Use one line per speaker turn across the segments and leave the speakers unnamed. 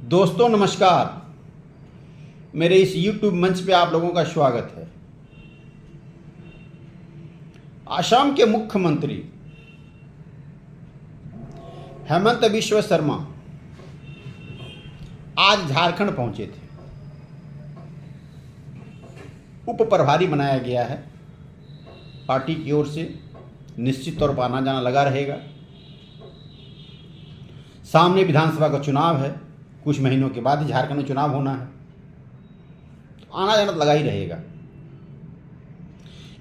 दोस्तों नमस्कार। मेरे इस YouTube मंच पे आप लोगों का स्वागत है। असम के मुख्यमंत्री हेमंत बिश्व शर्मा आज झारखंड पहुंचे थे। उप प्रभारी बनाया गया है पार्टी की ओर से, निश्चित तौर पर आना जाना लगा रहेगा। सामने विधानसभा का चुनाव है, कुछ महीनों के बाद ही झारखंड में चुनाव होना है, तो आना जाना लगा ही रहेगा।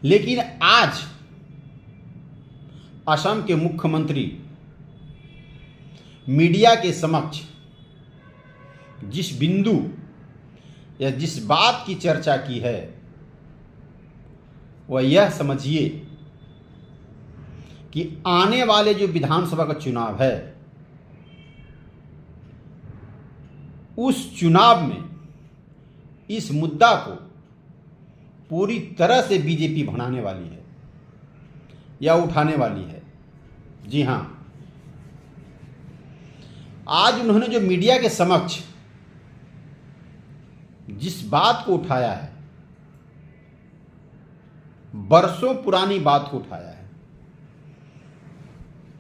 लेकिन आज असम के मुख्यमंत्री मीडिया के समक्ष जिस बिंदु या जिस बात की चर्चा की है वह यह समझिए कि आने वाले जो विधानसभा का चुनाव है उस चुनाव में इस मुद्दा को पूरी तरह से बीजेपी भुनाने वाली है या उठाने वाली है। जी हां, आज उन्होंने जो मीडिया के समक्ष जिस बात को उठाया है, बरसों पुरानी बात को उठाया है,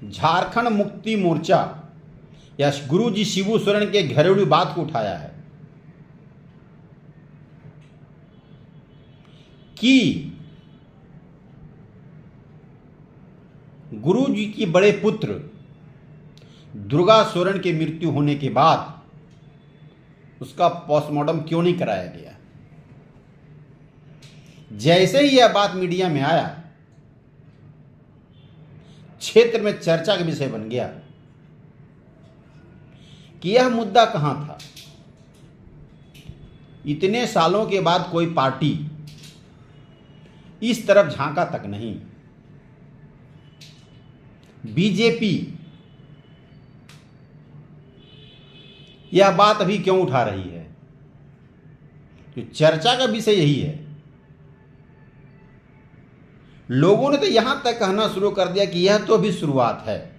झारखंड मुक्ति मोर्चा या गुरुजी शिबू सोरेन के घरेलू बात को उठाया है कि गुरुजी की बड़े पुत्र दुर्गा सोरेन की मृत्यु होने के बाद उसका पोस्टमार्टम क्यों नहीं कराया गया। जैसे ही यह बात मीडिया में आया, क्षेत्र में चर्चा का विषय बन गया कि यह मुद्दा कहां था। इतने सालों के बाद कोई पार्टी इस तरफ झांका तक नहीं। बीजेपी यह बात अभी क्यों उठा रही है? जो चर्चा का विषय यही है। लोगों ने तो यहां तक कहना शुरू कर दिया कि यह तो अभी शुरुआत है,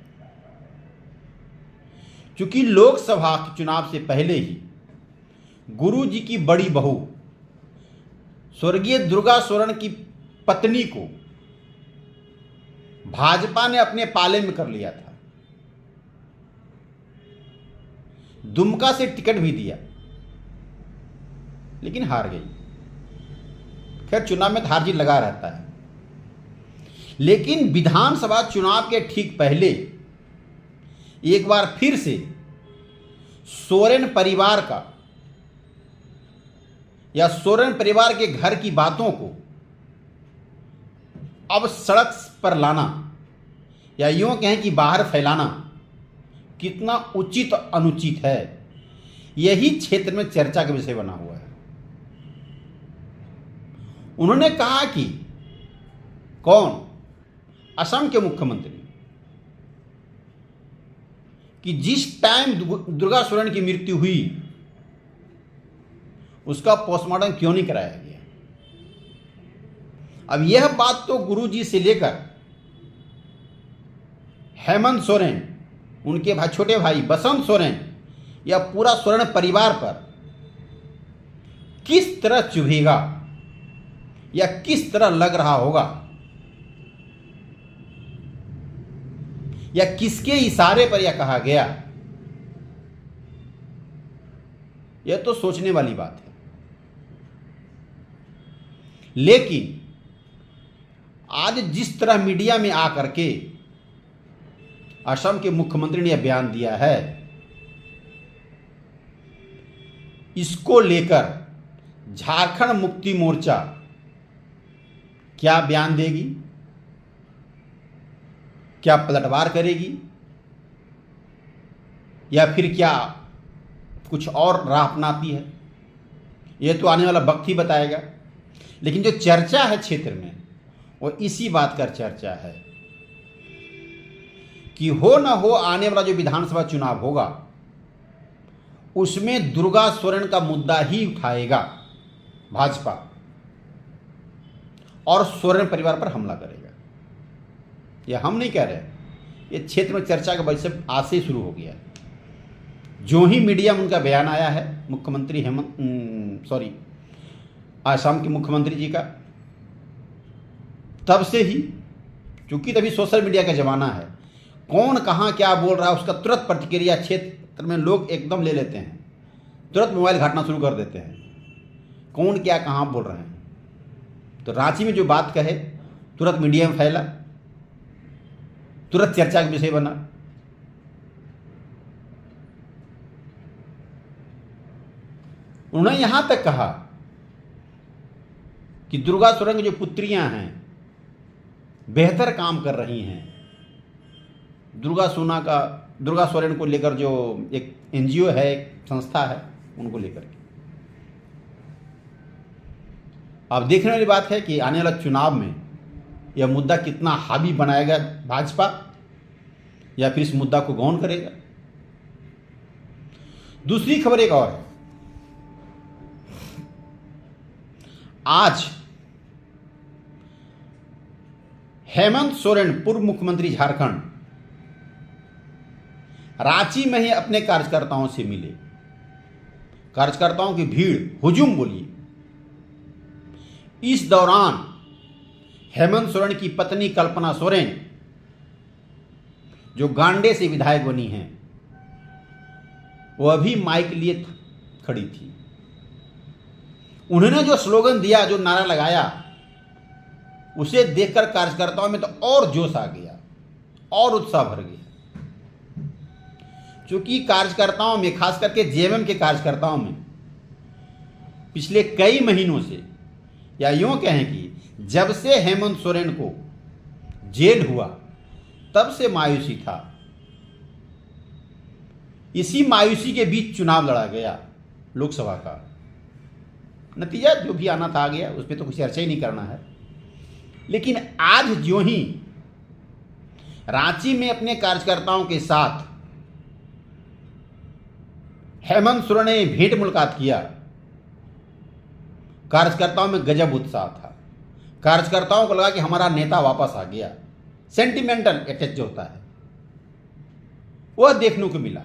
क्योंकि लोकसभा के चुनाव से पहले ही गुरुजी की बड़ी बहू स्वर्गीय दुर्गा सोरेन की पत्नी को भाजपा ने अपने पाले में कर लिया था। दुमका से टिकट भी दिया, लेकिन हार गई। खैर, चुनाव में हार जीत लगा रहता है, लेकिन विधानसभा चुनाव के ठीक पहले एक बार फिर से सोरेन परिवार का या सोरेन परिवार के घर की बातों को अब सड़क पर लाना या यूं कहें कि बाहर फैलाना कितना उचित अनुचित है, यही क्षेत्र में चर्चा का विषय बना हुआ है। उन्होंने कहा कि कौन? असम के मुख्यमंत्री, कि जिस टाइम दुर्गा सोरेन की मृत्यु हुई उसका पोस्टमार्टम क्यों नहीं कराया गया। अब यह बात तो गुरुजी से लेकर हेमंत सोरेन, उनके भाई छोटे भाई बसंत सोरेन या पूरा सोरेन परिवार पर किस तरह चुभेगा या किस तरह लग रहा होगा, या किसके इशारे पर यह कहा गया, यह तो सोचने वाली बात है। लेकिन आज जिस तरह मीडिया में आकर के असम के मुख्यमंत्री ने यह बयान दिया है, इसको लेकर झारखंड मुक्ति मोर्चा क्या बयान देगी, क्या पलटवार करेगी, या फिर क्या कुछ और राह अपनाती है, यह तो आने वाला वक्त ही बताएगा। लेकिन जो चर्चा है क्षेत्र में वो इसी बात का चर्चा है कि हो ना हो आने वाला जो विधानसभा चुनाव होगा उसमें दुर्गा सोरेन का मुद्दा ही उठाएगा भाजपा और सोरेन परिवार पर हमला करेगा। यह हम नहीं कह रहे, ये क्षेत्र में चर्चा का विषय आज से शुरू हो गया। जो ही मीडिया में उनका बयान आया है, मुख्यमंत्री आसाम के मुख्यमंत्री जी का, तब से ही, क्योंकि तभी सोशल मीडिया का ज़माना है, कौन कहाँ क्या बोल रहा है उसका तुरंत प्रतिक्रिया क्षेत्र में लोग एकदम ले लेते हैं, तुरंत मोबाइल घाटना शुरू कर देते हैं, कौन क्या कहाँ बोल रहे हैं। तो रांची में जो बात कहे तुरंत मीडिया में फैला, तुरंत चर्चा का विषय बना। उन्होंने यहां तक कहा कि दुर्गा सोरेन की जो पुत्रियां हैं बेहतर काम कर रही हैं। दुर्गा सोरेन को लेकर जो एक एनजीओ है, एक संस्था है, उनको लेकर के अब देखने वाली बात है कि आने वाला चुनाव में यह मुद्दा कितना हावी बनाएगा भाजपा, या फिर इस मुद्दा को गौन करेगा। दूसरी खबर एक और है। आज हेमंत सोरेन, पूर्व मुख्यमंत्री झारखंड, रांची में ही अपने कार्यकर्ताओं से मिले। कार्यकर्ताओं की भीड़, हुजूम बोलिए। इस दौरान हेमंत सोरेन की पत्नी कल्पना सोरेन, जो गांडे से विधायक बनी हैं, वह भी माइक लिए खड़ी थी। उन्होंने जो स्लोगन दिया, जो नारा लगाया, उसे देखकर कार्यकर्ताओं में तो और जोश आ गया और उत्साह भर गया। क्योंकि कार्यकर्ताओं में, खास करके जेएमएम के कार्यकर्ताओं में, पिछले कई महीनों से, या यूं कहें कि जब से हेमंत सोरेन को जेल हुआ तब से मायूसी था। इसी मायूसी के बीच चुनाव लड़ा गया लोकसभा का। नतीजा जो भी आना था आ गया, उस पर तो कुछ चर्चा ही नहीं करना है। लेकिन आज जो ही रांची में अपने कार्यकर्ताओं के साथ हेमंत सोरेन ने भेंट मुलाकात किया, कार्यकर्ताओं में गजब उत्साह था। कार्यकर्ताओं को लगा कि हमारा नेता वापस आ गया। सेंटिमेंटल अटैच जो होता है वह देखने को मिला।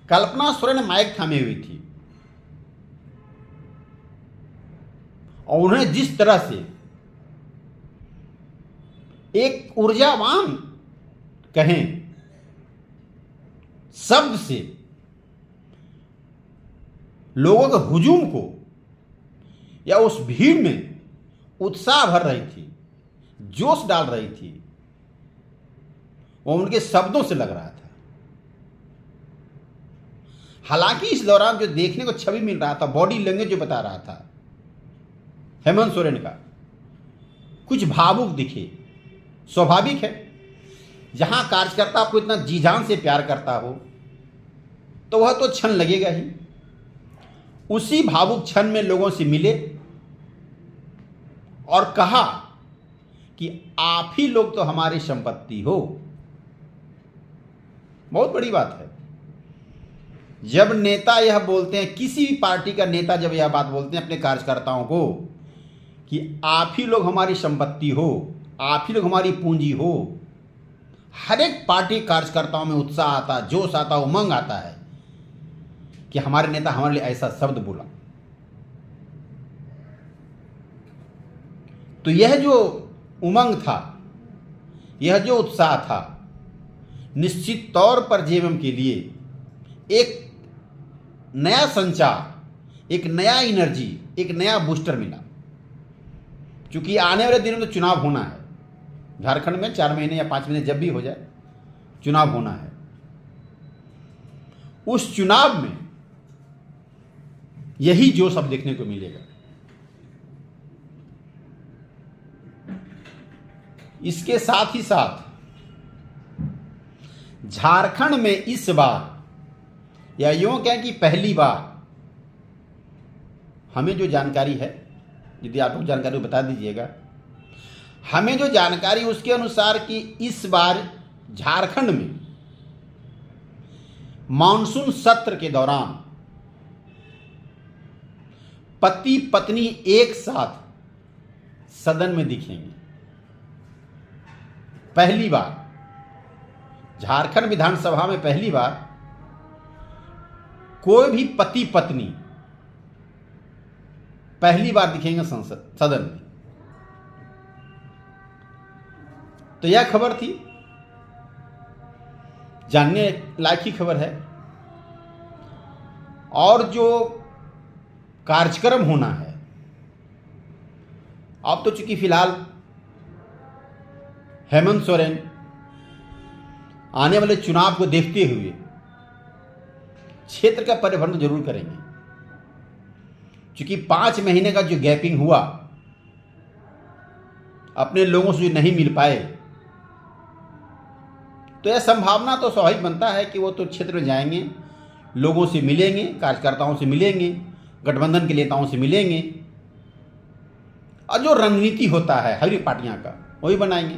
कल्पना सोरेन माइक थामे हुई थी और उन्हें जिस तरह से एक ऊर्जावान कहें शब्द से लोगों के हुजूम को या उस भीड़ में उत्साह भर रही थी, जोश डाल रही थी, वो उनके शब्दों से लग रहा था। हालांकि इस दौरान जो देखने को छवि मिल रहा था, बॉडी लैंग्वेज जो बता रहा था हेमंत सोरेन का, कुछ भावुक दिखे। स्वाभाविक है, जहां कार्यकर्ता आपको इतना जी जान से प्यार करता हो तो वह तो क्षण लगेगा ही। उसी भावुक क्षण में लोगों से मिले और कहा कि आप ही लोग तो हमारी संपत्ति हो। बहुत बड़ी बात है जब नेता यह बोलते हैं, किसी भी पार्टी का नेता जब यह बात बोलते हैं अपने कार्यकर्ताओं को कि आप ही लोग हमारी संपत्ति हो, आप ही लोग हमारी पूंजी हो। हर एक पार्टी कार्यकर्ताओं में उत्साह आता, जोश आता, उमंग आता है कि हमारे नेता हमारे लिए ऐसा शब्द बोला। तो यह जो उमंग था, यह जो उत्साह था, निश्चित तौर पर जेएमएम के लिए एक नया संचार, एक नया एनर्जी, एक नया बूस्टर मिला। क्योंकि आने वाले दिनों में तो चुनाव होना है झारखंड में, 4 महीने या 5 महीने जब भी हो जाए चुनाव होना है। उस चुनाव में यही जोश अब देखने को मिलेगा। इसके साथ ही साथ झारखंड में इस बार, या यूं कहें कि पहली बार, हमें जो जानकारी है, यदि आप लोग जानकारी बता दीजिएगा, हमें जो जानकारी उसके अनुसार कि इस बार झारखंड में मानसून सत्र के दौरान पति पत्नी एक साथ सदन में दिखेंगे। पहली बार झारखंड विधानसभा में पहली बार कोई भी पति पत्नी पहली बार दिखेंगे सदन में। तो यह खबर थी, जानने लायक ही खबर है। और जो कार्यक्रम होना है, अब तो चूंकि फिलहाल हेमंत सोरेन आने वाले चुनाव को देखते हुए क्षेत्र का परिभ्रमण जरूर करेंगे, क्योंकि 5 महीने का जो गैपिंग हुआ, अपने लोगों से जो नहीं मिल पाए, तो यह संभावना तो स्वाभाविक बनता है कि वो तो क्षेत्र में जाएंगे, लोगों से मिलेंगे, कार्यकर्ताओं से मिलेंगे, गठबंधन के नेताओं से मिलेंगे, और जो रणनीति होता है हर पार्टियां का वही बनाएंगे।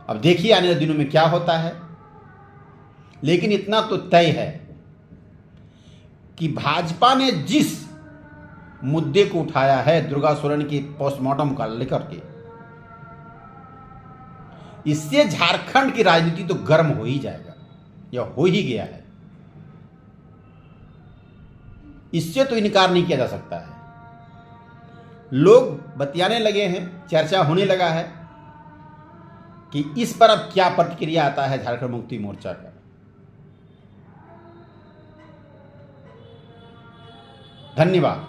अब देखिए आने वाले दिनों में क्या होता है। लेकिन इतना तो तय है कि भाजपा ने जिस मुद्दे को उठाया है दुर्गा सोरेन के पोस्टमार्टम का लेकर के, इससे झारखंड की राजनीति तो गर्म हो ही जाएगा, या हो ही गया है। इससे तो इनकार नहीं किया जा सकता है। लोग बतियाने लगे हैं, चर्चा होने लगा है कि इस पर अब क्या प्रतिक्रिया आता है झारखंड मुक्ति मोर्चा का। धन्यवाद।